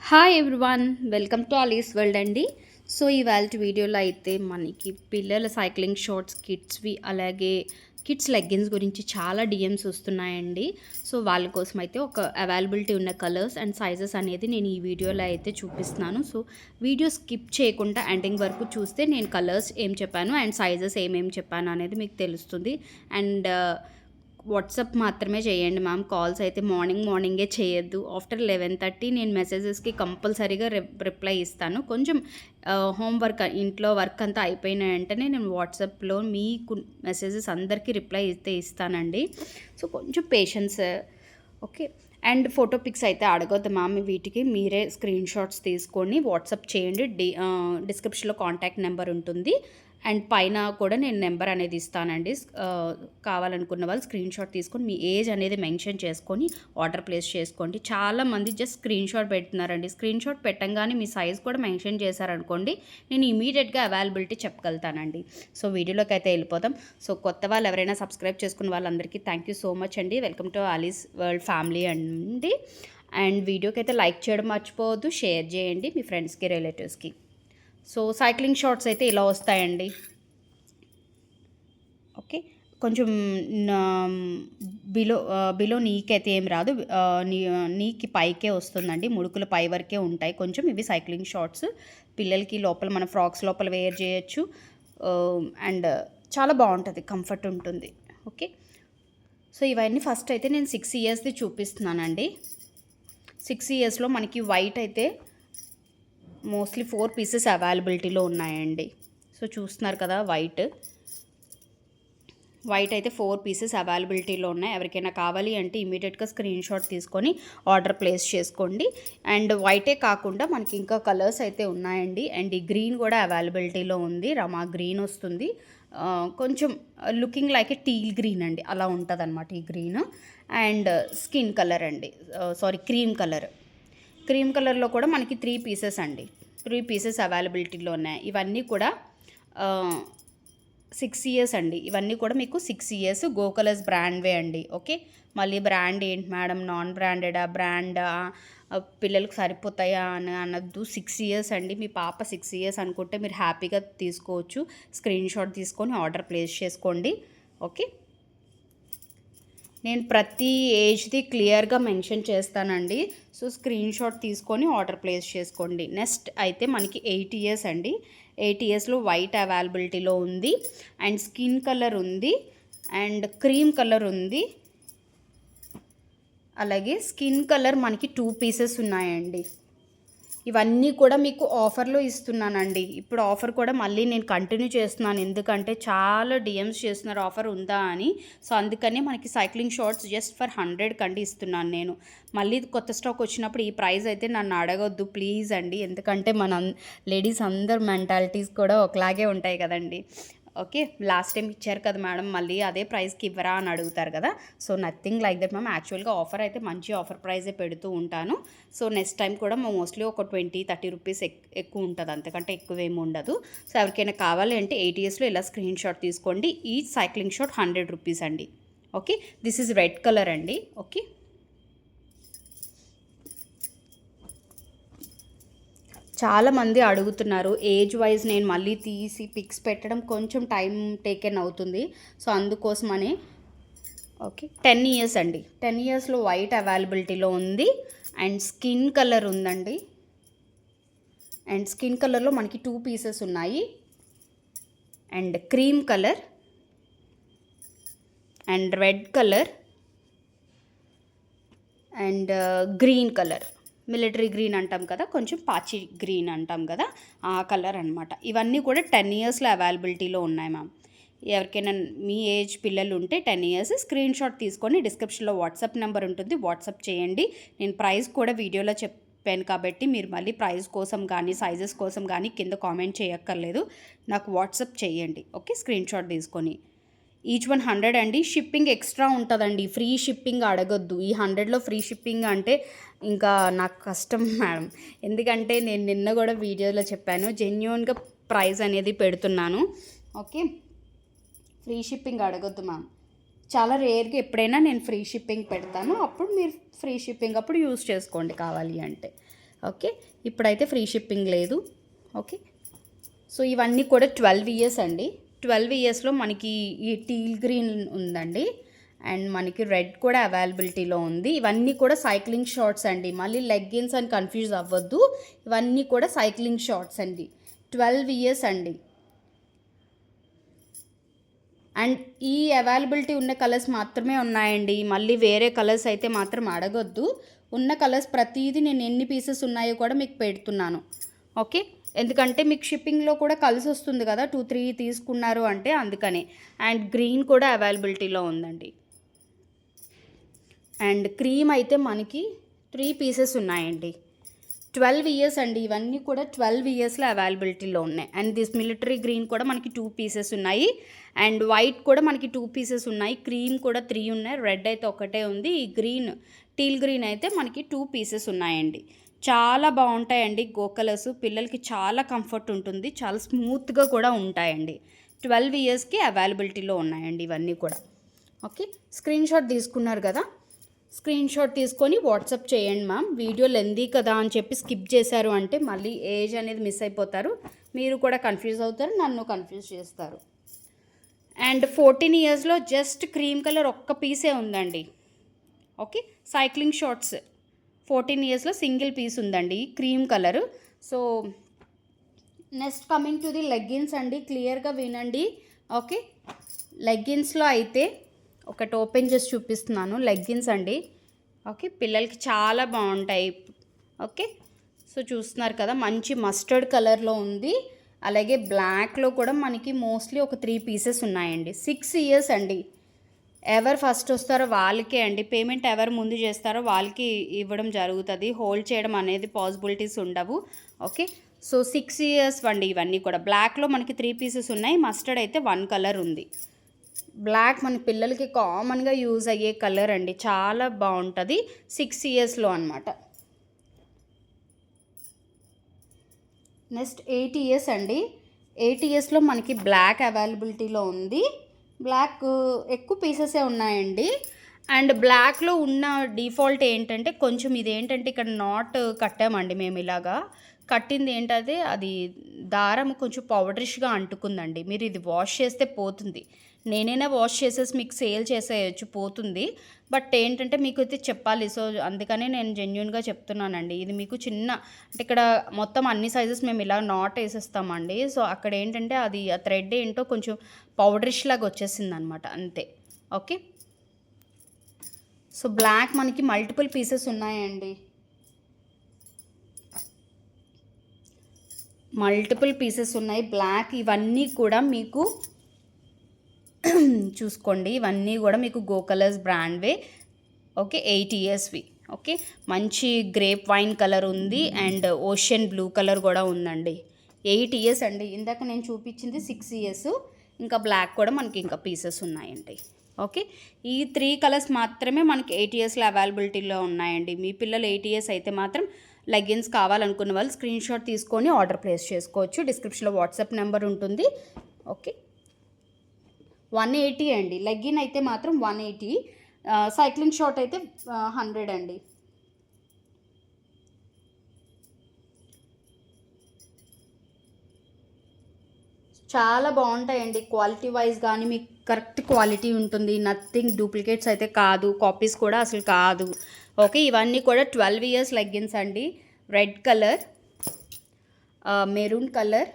Hi everyone, welcome to Alice's world అండి. So ఇవాళ వీడియోలో అయితే మనకి పిల్లల సైక్లింగ్ షార్ట్స్ కిడ్స్వి అలాగే కిడ్స్ లెగ్గిన్స్ గురించి చాలా డిఎమ్స్ వస్తున్నాయండి. సో వాళ్ళ కోసం అయితే ఒక అవైలబిలిటీ ఉన్న కలర్స్ అండ్ సైజెస్ అనేది నేను ఈ వీడియోలో అయితే చూపిస్తున్నాను. సో వీడియో స్కిప్ చేయకుండా ఎండింగ్ వరకు చూస్తే నేను కలర్స్ ఏం చెప్పాను అండ్ సైజెస్ ఏమేమి చెప్పాను అనేది మీకు తెలుస్తుంది. అండ్ వాట్సాప్ మాత్రమే చేయండి మ్యామ్. కాల్స్ అయితే మార్నింగే చేయొద్దు. ఆఫ్టర్ 11:30 నేను మెసేజెస్కి కంపల్సరీగా రిప్లై ఇస్తాను. కొంచెం హోంవర్క్ ఇంట్లో వర్క్ అంతా అయిపోయిన వెంటనే నేను వాట్సాప్లో మీకు మెసేజెస్ అందరికీ రిప్లై అయితే ఇస్తానండి. సో కొంచెం patience. Okay. And photo pics అయితే అడగొద్దు మ్యామ్. వీటికి మీరే స్క్రీన్ షాట్స్ తీసుకొని వాట్సాప్ చేయండి. డిస్క్రిప్షన్లో కాంటాక్ట్ నెంబర్ ఉంటుంది అండ్ పైన కూడా నేను నెంబర్ అనేది ఇస్తానండి. కావాలనుకున్న వాళ్ళు స్క్రీన్ షాట్ తీసుకొని మీ ఏజ్ అనేది మెన్షన్ చేసుకొని ఆర్డర్ ప్లేస్ చేసుకోండి. చాలామంది జస్ట్ స్క్రీన్ షాట్ పెడుతున్నారండి. స్క్రీన్ షాట్ పెట్టంగానే మీ సైజ్ కూడా మెన్షన్ చేశారనుకోండి, నేను ఇమీడియట్గా అవైలబిలిటీ చెప్పగలుగుతానండి. సో వీడియోలోకి అయితే వెళ్ళిపోతాం. సో కొత్త వాళ్ళు ఎవరైనా సబ్స్క్రైబ్ చేసుకున్న వాళ్ళందరికీ థ్యాంక్ యూ సో మచ్ అండి. Welcome to Alice's world family అండి. అండ్ వీడియోకి అయితే లైక్ చేయడం మర్చిపోవద్దు, షేర్ చేయండి మీ ఫ్రెండ్స్కి, రిలేటివ్స్కి. సో సైక్లింగ్ షార్ట్స్ అయితే ఇలా వస్తాయండి. ఓకే. కొంచెం బిలో నీకి అయితే ఏం రాదు, నీకి పైకే వస్తుందండి. ముడుకుల పై వరకే ఉంటాయి కొంచెం. ఇవి సైక్లింగ్ షార్ట్స్ పిల్లలకి లోపల మన ఫ్రాక్స్ లోపల వేర్ చేయొచ్చు. అండ్ చాలా బాగుంటుంది, కంఫర్ట్ ఉంటుంది. ఓకే. సో ఇవన్నీ ఫస్ట్ అయితే నేను 6 ఇయర్స్ది చూపిస్తున్నానండి. 6 ఇయర్స్లో మనకి వైట్ అయితే మోస్ట్లీ 4 పీసెస్ అవైలబిలిటీలో ఉన్నాయండి. సో చూస్తున్నారు కదా, వైట్ అయితే 4 పీసెస్ అవైలబిలిటీలో ఉన్నాయి. ఎవరికైనా కావాలి అంటే ఇమీడియట్గా స్క్రీన్ షాట్ తీసుకొని ఆర్డర్ ప్లేస్ చేసుకోండి. అండ్ వైటే కాకుండా మనకి ఇంకా కలర్స్ అయితే ఉన్నాయండి. అండ్ ఈ గ్రీన్ కూడా అవైలబిలిటీలో ఉంది. రమా గ్రీన్ వస్తుంది. కొంచెం లుకింగ్ లైక్ ఏ టీల్ గ్రీన్ అండి, అలా ఉంటుంది అనమాట ఈ గ్రీన్. అండ్ స్కిన్ కలర్ అండి, క్రీమ్ కలర్లో కూడా మనకి 3 పీసెస్ అండి. 3 పీసెస్ అవైలబిలిటీలో ఉన్నాయి. ఇవన్నీ కూడా 6 ఇయర్స్ అండి. ఇవన్నీ కూడా మీకు 6 ఇయర్స్ గో కలర్స్ బ్రాండ్వే అండి. ఓకే. మళ్ళీ బ్రాండ్ ఏంటి మేడం, నాన్ బ్రాండెడా, బ్రాండా, పిల్లలకు సరిపోతాయా అని అనద్దు. 6 ఇయర్స్ అండి. మీ పాప 6 ఇయర్స్ అనుకుంటే మీరు హ్యాపీగా తీసుకోవచ్చు. స్క్రీన్ షాట్ తీసుకొని ఆర్డర్ ప్లేస్ చేసుకోండి. ఓకే. నేను ప్రతి ఏజ్ది క్లియర్గా మెన్షన్ చేస్తానండి. సో స్క్రీన్ షాట్ తీసుకొని ఆర్డర్ ప్లేస్ చేసుకోండి. నెక్స్ట్ అయితే మనకి 8 ఇయర్స్ అండి. 8 ఇయర్స్లో వైట్ అవైలబిలిటీలో ఉంది అండ్ స్కిన్ కలర్ ఉంది అండ్ క్రీమ్ కలర్ ఉంది. అలాగే స్కిన్ కలర్ మనకి 2 పీసెస్ ఉన్నాయండి. ఇవన్నీ కూడా మీకు ఆఫర్లో ఇస్తున్నానండి. ఇప్పుడు ఆఫర్ కూడా మళ్ళీ నేను కంటిన్యూ చేస్తున్నాను, ఎందుకంటే చాలా డిఎమ్స్ చేస్తున్నారు ఆఫర్ ఉందా అని. సో అందుకనే మనకి సైక్లింగ్ షార్ట్స్ జస్ట్ ఫర్ 100 కండి ఇస్తున్నాను నేను. మళ్ళీ కొత్త స్టాక్ వచ్చినప్పుడు ఈ ప్రైస్ అయితే నన్ను అడగొద్దు ప్లీజ్ అండి, ఎందుకంటే మన లేడీస్ అందరు మెంటాలిటీస్ కూడా ఒకలాగే ఉంటాయి కదండి. ఓకే. లాస్ట్ టైం ఇచ్చారు కదా మేడం, మళ్ళీ అదే ప్రైస్కి ఇవ్వరా అని అడుగుతారు కదా. So nothing like that ma'am. యాక్చువల్గా ఆఫర్ అయితే మంచి ఆఫర్ ప్రైజే పెడుతూ ఉంటాను. సో నెక్స్ట్ టైం కూడా మోస్ట్లీ ఒక 20-30 రూపీస్ ఎక్కువ ఉంటుంది, అంతకంటే ఎక్కువ ఏమి ఉండదు. సో ఎవరికైనా కావాలి అంటే 8 ఇయర్స్లో ఇలా స్క్రీన్ షాట్ తీసుకోండి. ఈ సైక్లింగ్ షాట్ 100 రూపీస్ అండి. Okay. This is red colour అండి. ఓకే. చాలామంది అడుగుతున్నారు. ఏజ్ వైజ్ నేను మళ్ళీ తీసి పిక్స్ పెట్టడం కొంచెం టైం టేకెన్ అవుతుంది. సో అందుకోసమని. ఓకే. 10 ఇయర్స్ అండి. 10 ఇయర్స్లో వైట్ అవైలబిలిటీలో ఉంది అండ్ స్కిన్ కలర్ ఉందండి. అండ్ స్కిన్ కలర్లో మనకి 2 పీసెస్ ఉన్నాయి. And cream colour and red colour and green colour, military green అంటాం కదా, కొంచెం పాచి గ్రీన్ అంటాం కదా, ఆ కలర్ అనమాట. ఇవన్నీ కూడా 10 ఇయర్స్లో అవైలబిలిటీలో ఉన్నాయి మ్యామ్. ఎవరికైనా మీ ఏజ్ పిల్లలు ఉంటే 10 ఇయర్స్ స్క్రీన్ షాట్ తీసుకొని డిస్క్రిప్షన్లో వాట్సాప్ నెంబర్ ఉంటుంది, వాట్సాప్ చేయండి. నేను ప్రైస్ కూడా వీడియోలో చెప్పాను కాబట్టి మీరు మళ్ళీ ప్రైస్ కోసం కానీ సైజెస్ కోసం కానీ కింద కామెంట్ చేయక్కర్లేదు, నాకు వాట్సాప్ చేయండి. ఓకే. స్క్రీన్ షాట్ తీసుకొని ఈచ్ 100 అండి. షిప్పింగ్ ఎక్స్ట్రా ఉంటుందండి, ఫ్రీ షిప్పింగ్ అడగొద్దు. ఈ 100లో ఫ్రీ షిప్పింగ్ అంటే ఇంకా నాకు కష్టం మేడం, ఎందుకంటే నేను నిన్న కూడా వీడియోలో చెప్పాను, జెన్యూన్గా ప్రైస్ అనేది పెడుతున్నాను. ఓకే. ఫ్రీ షిప్పింగ్ అడగొద్దు మ్యామ్. చాలా రేర్గా ఎప్పుడైనా నేను ఫ్రీ షిప్పింగ్ పెడతాను, అప్పుడు మీరు ఫ్రీ షిప్పింగ్ అప్పుడు యూస్ చేసుకోండి కావాలి అంటే. ఓకే, ఇప్పుడైతే ఫ్రీ షిప్పింగ్ లేదు. ఓకే, సో ఇవన్నీ కూడా 12 ఇయర్స్ అండి. 12 ఇయర్స్లో మనకి ఈ టీల్ గ్రీన్ ఉందండి, అండ్ మనకి రెడ్ కూడా అవైలబిలిటీలో ఉంది. ఇవన్నీ కూడా సైక్లింగ్ షార్ట్స్ అండి, మళ్ళీ లెగ్గిన్స్ అని కన్ఫ్యూజ్ అవ్వద్దు. ఇవన్నీ కూడా సైక్లింగ్ షార్ట్స్ అండి, 12 ఇయర్స్ అండి. అండ్ ఈ అవైలబిలిటీ ఉన్న కలర్స్ మాత్రమే ఉన్నాయండి, మళ్ళీ వేరే కలర్స్ అయితే మాత్రం అడగొద్దు. ఉన్న కలర్స్ ప్రతిదీ నేను ఎన్ని పీసెస్ ఉన్నాయో కూడా మీకు పెడుతున్నాను. ఓకే, ఎందుకంటే మీకు షిప్పింగ్లో కూడా కలిసి వస్తుంది కదా, 2-3 తీసుకున్నారు అంటే, అందుకని. అండ్ గ్రీన్ కూడా అవైలబిలిటీలో ఉందండి. అండ్ క్రీమ్ అయితే మనకి 3 పీసెస్ ఉన్నాయండి, 12 ఇయర్స్ అండి. ఇవన్నీ కూడా 12 ఇయర్స్లో అవైలబిలిటీలో ఉన్నాయి. అండ్ దిస్ మిలిటరీ గ్రీన్ కూడా మనకి 2 పీసెస్ ఉన్నాయి. అండ్ వైట్ కూడా మనకి 2 పీసెస్ ఉన్నాయి. క్రీమ్ కూడా 3 ఉన్నాయి. రెడ్ అయితే ఒకటే ఉంది. ఈ గ్రీన్, టీల్ గ్రీన్ అయితే మనకి 2 పీసెస్ ఉన్నాయండి. చాలా బాగుంటాయండి గో కలర్స్, పిల్లలకి చాలా కంఫర్ట్ ఉంటుంది, చాలా స్మూత్గా కూడా ఉంటాయండి. 12 ఇయర్స్కి అవైలబిలిటీలో ఉన్నాయండి ఇవన్నీ కూడా. ఓకే, స్క్రీన్ షాట్ తీసుకున్నారు కదా, స్క్రీన్ షాట్ తీసుకొని వాట్సాప్ చేయండి మ్యామ్. వీడియో లెందీ కదా అని చెప్పి స్కిప్ చేశారు అంటే మళ్ళీ ఏజ్ అనేది మిస్ అయిపోతారు, మీరు కూడా కన్ఫ్యూజ్ అవుతారు, నన్ను కన్ఫ్యూజ్ చేస్తారు. అండ్ 14 ఇయర్స్లో జస్ట్ క్రీమ్ కలర్ ఒక్క పీసే ఉందండి. ఓకే, సైక్లింగ్ షార్ట్స్ 14 ఇయర్స్లో సింగిల్ పీస్ ఉందండి cream colour. So next coming to the leggings అండి, క్లియర్గా వినండి. ఓకే, లెగ్గిన్స్లో అయితే ఒకటి ఓపెన్ చేసి చూపిస్తున్నాను. లెగ్గిన్స్ అండి, ఓకే, పిల్లలకి చాలా బాగుంటాయి. ఓకే, సో చూస్తున్నారు కదా, మంచి మస్టర్డ్ కలర్లో ఉంది. అలాగే బ్లాక్లో కూడా మనకి మోస్ట్లీ ఒక 3 పీసెస్ ఉన్నాయండి. 6 ఇయర్స్ అండి. ఎవరు ఫస్ట్ వస్తారో వాళ్ళకే అండి పేమెంట్, ఎవరు ముందు చేస్తారో వాళ్ళకి ఇవ్వడం జరుగుతుంది, హోల్డ్ చేయడం అనేది పాసిబిలిటీస్ ఉండవు. ఓకే, సో 6 ఇయర్స్ అండి ఇవన్నీ కూడా. బ్లాక్లో మనకి 3 పీసెస్ ఉన్నాయి, మస్టర్డ్ అయితే 1 కలర్ ఉంది. బ్లాక్ మన పిల్లలకి కామన్గా యూజ్ అయ్యే కలర్ అండి, చాలా బాగుంటుంది. 6 ఇయర్స్లో అనమాట. నెక్స్ట్ 8 ఇయర్స్ అండి. 8 ఇయర్స్లో మనకి బ్లాక్ అవైలబిలిటీలో ఉంది. బ్లాక్ ఎక్కువ పీసెసే ఉన్నాయండి. అండ్ బ్లాక్లో ఉన్న డిఫాల్ట్ ఏంటంటే కొంచెం ఇదేంటంటే ఇక్కడ నాట్ కట్టామండి మేము, ఇలాగా కట్టింది ఏంటంటే అది దారం కొంచెం పౌడరిష్గా అంటుకుందండి. మీరు ఇది వాష్ చేస్తే పోతుంది, నేనైనా వాష్ చేసేసి మీకు సేల్ చేసేయచ్చు, పోతుంది. బట్ ఏంటంటే మీకు అయితే చెప్పాలి, సో అందుకనే నేను జెన్యున్గా చెప్తున్నానండి. ఇది మీకు చిన్న అంటే ఇక్కడ మొత్తం అన్ని సైజెస్ మేము ఇలా నాట్ వేసేస్తామండి. సో అక్కడ ఏంటంటే అది ఆ థ్రెడ్ ఏంటో కొంచెం పౌడరిష్ లాగా వచ్చేసింది అనమాట, అంతే. ఓకే, సో బ్లాక్ మనకి మల్టిపుల్ పీసెస్ ఉన్నాయండి, మల్టిపుల్ పీసెస్ ఉన్నాయి బ్లాక్. ఇవన్నీ కూడా మీకు చూసుకోండి, ఇవన్నీ కూడా మీకు గో కలర్స్ బ్రాండ్వే. ఓకే, 8 ఇయర్స్వి. ఓకే, మంచి గ్రేప్ వైన్ కలర్ ఉంది అండ్ ఓషన్ బ్లూ కలర్ కూడా ఉందండి. 8 ఇయర్స్ అండి. ఇందాక నేను చూపించింది 6 ఇయర్స్. ఇంకా బ్లాక్ కూడా మనకి ఇంకా పీసెస్ ఉన్నాయండి. ఓకే, ఈ 3 కలర్స్ మాత్రమే మనకి 8 ఇయర్స్లో అవైలబిలిటీలో ఉన్నాయండి. మీ పిల్లలు 8 ఇయర్స్ అయితే మాత్రం లెగ్గిన్స్ కావాలనుకున్న వాళ్ళు స్క్రీన్ షాట్ తీసుకొని ఆర్డర్ ప్లేస్ చేసుకోవచ్చు. డిస్క్రిప్షన్లో వాట్సాప్ నెంబర్ ఉంటుంది. ఓకే, 180 అండి. లెగ్గిన్ అయితే మాత్రం 180, సైక్లింగ్ షార్ట్ అయితే 100 అండి. చాలా బాగుంటాయండి, క్వాలిటీ వైజ్ కానీ మీకు కరెక్ట్ క్వాలిటీ ఉంటుంది, నథింగ్ డూప్లికేట్స్ అయితే కాదు, కాపీస్ కూడా అసలు కాదు. ఓకే, ఇవన్నీ కూడా 12 ఇయర్స్ లెగ్గిన్స్ అండి. రెడ్ కలర్, మెరూన్ కలర్,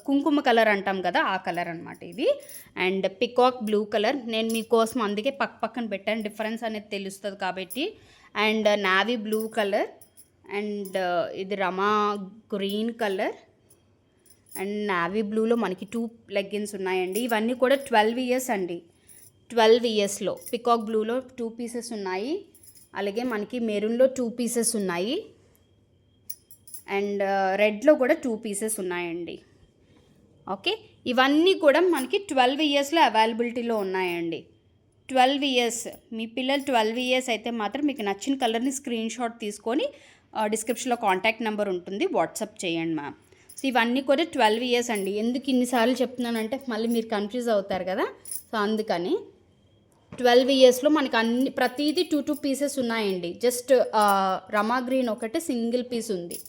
కుంకుమ కలర్ అంటాం కదా ఆ కలర్ అనమాట ఇది. అండ్ పికాక్ బ్లూ కలర్, నేను మీకోసం అందుకే పక్కన పెట్టాను, డిఫరెన్స్ అనేది తెలుస్తుంది కాబట్టి. And navy blue colour, and ఇది రమా గ్రీన్ కలర్, అండ్ నావీ బ్లూలో మనకి 2 లెగ్గిన్స్ ఉన్నాయండి. ఇవన్నీ కూడా 12 ఇయర్స్ అండి. 12 ఇయర్స్లో పికాక్ బ్లూలో 2 పీసెస్ ఉన్నాయి, అలాగే మనకి మెరూన్లో 2 పీసెస్ ఉన్నాయి, అండ్ రెడ్లో కూడా 2 పీసెస్ ఉన్నాయండి. ఓకే, ఇవన్నీ కూడా మనకి 12 ఇయర్స్లో అవైలబిలిటీలో ఉన్నాయండి. 12 ఇయర్స్, మీ పిల్లలు 12 ఇయర్స్ అయితే మాత్రం మీకు నచ్చిన కలర్ని స్క్రీన్ షాట్ తీసుకొని డిస్క్రిప్షన్లో కాంటాక్ట్ నెంబర్ ఉంటుంది, వాట్సాప్ చేయండి మ్యామ్. సో ఇవన్నీ కూడా 12 ఇయర్స్ అండి. ఎందుకు ఇన్నిసార్లు చెప్తున్నానంటే మళ్ళీ మీరు కన్ఫ్యూజ్ అవుతారు కదా, సో అందుకని 12 ఇయర్స్లో మనకి ప్రతిదీ 2 పీసెస్ ఉన్నాయండి. జస్ట్ రమా గ్రీన్ ఒకటి సింగిల్ పీస్ ఉంది.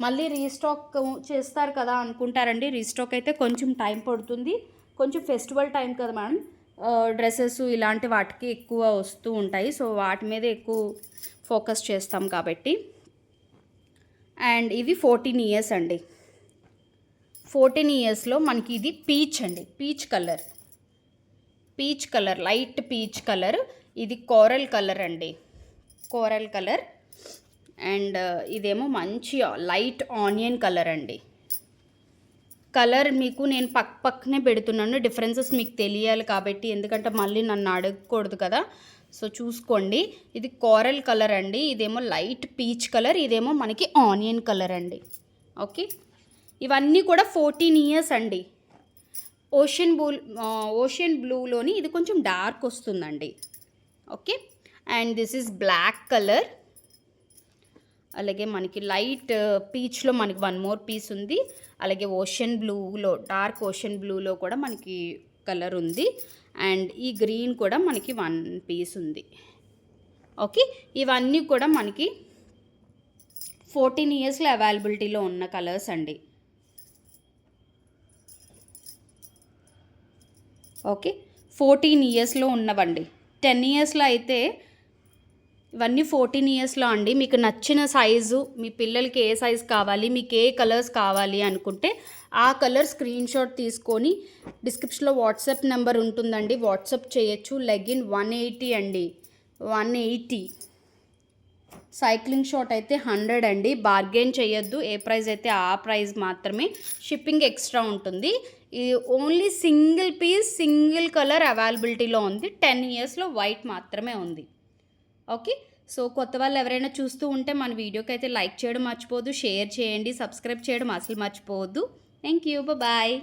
మళ్ళీ రీస్టాక్ చేస్తారు కదా అనుకుంటారండి. రీస్టాక్ అయితే కొంచెం టైం పడుతుంది. కొంచెం ఫెస్టివల్ టైం కదా మేడం, డ్రెస్సెస్ ఇలాంటి వాటికి ఎక్కువ వస్తూ ఉంటాయి. సో వాటి మీద ఎక్కువ ఫోకస్ చేస్తాం కాబట్టి. అండ్ ఇవి 14 ఇయర్స్ అండి. 14 ఇయర్స్లో మనకి ఇది పీచ్ అండి, peach colour, light peach colour. ఇది కోరల్ కలర్ అండి, కోరల్ కలర్. అండ్ ఇదేమో మంచి లైట్ ఆనియన్ కలర్ అండి. కలర్ మీకు నేను పక్కనే పెడుతున్నాను, డిఫరెన్సెస్ మీకు తెలియాలి కాబట్టి, ఎందుకంటే మళ్ళీ నన్ను అడగకూడదు కదా. సో చూసుకోండి. ఇది కోరల్ కలర్ అండి, ఇదేమో లైట్ పీచ్ కలర్, ఇదేమో మనకి ఆనియన్ కలర్ అండి. ఓకే, ఇవన్నీ కూడా 14 ఇయర్స్ అండి. ఓషన్ బ్లూలోని ఇది కొంచెం డార్క్ వస్తుందండి. Okay, and this is black colour. అలాగే మనకి లైట్ పీచ్లో మనకి 1 మోర్ పీస్ ఉంది. అలాగే ఓషన్ బ్లూలో, డార్క్ ఓషన్ బ్లూలో కూడా మనకి కలర్ ఉంది. అండ్ ఈ గ్రీన్ కూడా మనకి 1 పీస్ ఉంది. ఓకే, ఇవన్నీ కూడా మనకి 14 ఇయర్స్లో అవైలబిలిటీలో ఉన్న కలర్స్ అండి. ఓకే, 14 ఇయర్స్లో ఉన్నవండి. 10 ఇయర్స్లో అయితే ఇవన్నీ 14 ఇయర్స్లో అండి. మీకు నచ్చిన సైజు, మీ పిల్లలకి ఏ సైజు కావాలి, మీకు ఏ కలర్స్ కావాలి అనుకుంటే ఆ కలర్ స్క్రీన్ షాట్ తీసుకొని డిస్క్రిప్షన్లో వాట్సాప్ నెంబర్ ఉంటుందండి, వాట్సాప్ చేయొచ్చు. లెగిన్ 180 అండి, 180. సైక్లింగ్ షాట్ అయితే 100 అండి. బార్గెన్ చేయొద్దు, ఏ ప్రైస్ అయితే ఆ ప్రైస్ మాత్రమే. షిప్పింగ్ ఎక్స్ట్రా ఉంటుంది. ఇది only single piece, single colour అవైలబిలిటీలో ఉంది. 10 ఇయర్స్లో వైట్ మాత్రమే ఉంది. ఓకే, సో కొత్త వాళ్ళు ఎవరైనా చూస్తూ ఉంటే మన వీడియోకి అయితే లైక్ చేయడం మర్చిపోవద్దు, షేర్ చేయండి, సబ్స్క్రైబ్ చేయడం అసలు మర్చిపోవద్దు. Thank you, bye.